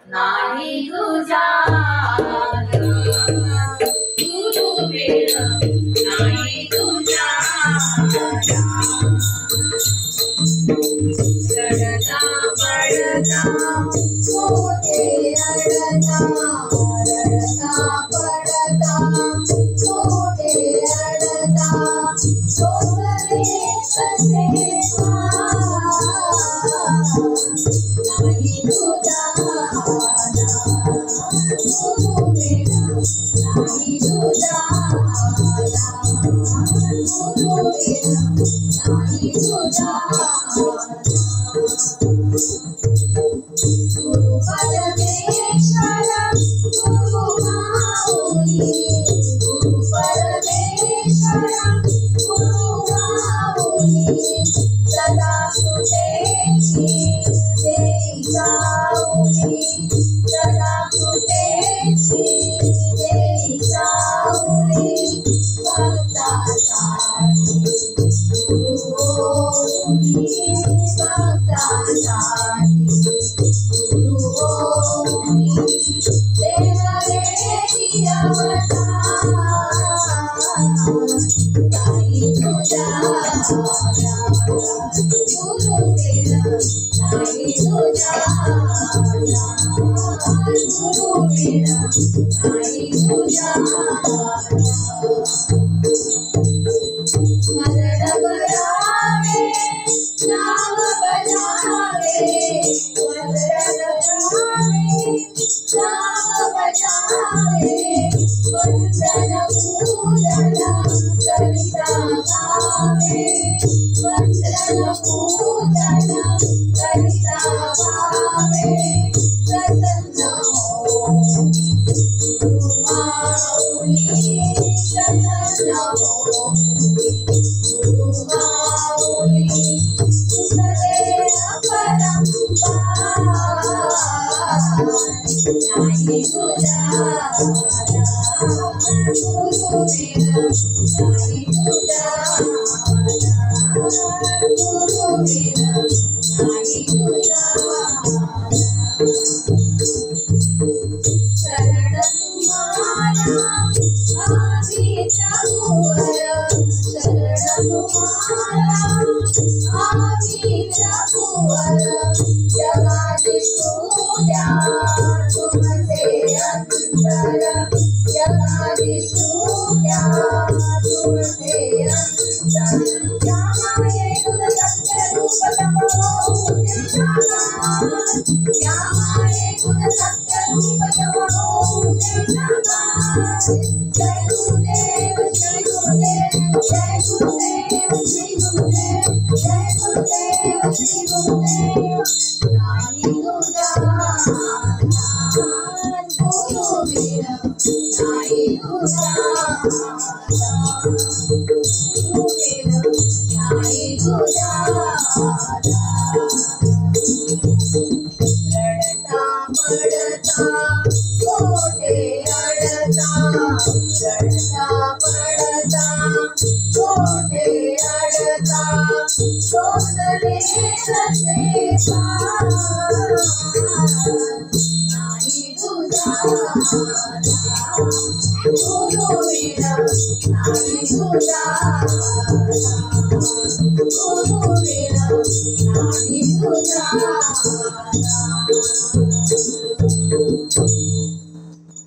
नाही तुझा गुरुवेर नाही तुझा रडता पडता मोठे अडता रडता पडता मोठे अडता सोसले कसे नाही तुझा गुरुवेर नाही तुझा गुरुवेर नाही तुझा गुरु परमेश्वर गुरु माऊली गुरु परमेश्वर गुरु माऊली सदा कृपेची देई साऊली सदा कृपेची देई साऊली भक्तासाठी गुरु ओळी भक्तासाठी गुरु ओळी देवरेची अवतार नाही तुझा गुरुवेर नाही तुझा गुरुवेर नाही तुझा स्मरण करावे नाम बजावे स्मरण करावे नाम बजावे वंदन पूजन करिता गावे वंदन पूजन करिता गावे प्रसन्न होई गुरु माऊली प्रसन्न होई गुरु माऊली सुखदेव परंपार नाही तुझा गुरुवेर नाही तुझा गुरुवेर नाही तुझा शरण तुम्हारा आम्हीच्या भुवर शरण तुम्हारा आम्हीच्या भुवर जगाची सूर्या तुमचे अंतर जगाची सूर्या तुमचे अंतर या माये तुझ सत्य रूप तमो या माये तुझ सत्य रूप तमो जय गुरुदेव जय गुरुदेव जय गुरुदेव श्री गुरुदेव जय गुरुदेव श्री गुरुदेव नाही तुझा गुरुवेर नाही तुझा गुरुवेर नाही तुझा रडता पडता मोठे अडता रडता पडता मोठे अडता सोसले कसे नाही तुझा गुरुवेर नाही तुझा गुरुवेर नाही तुझा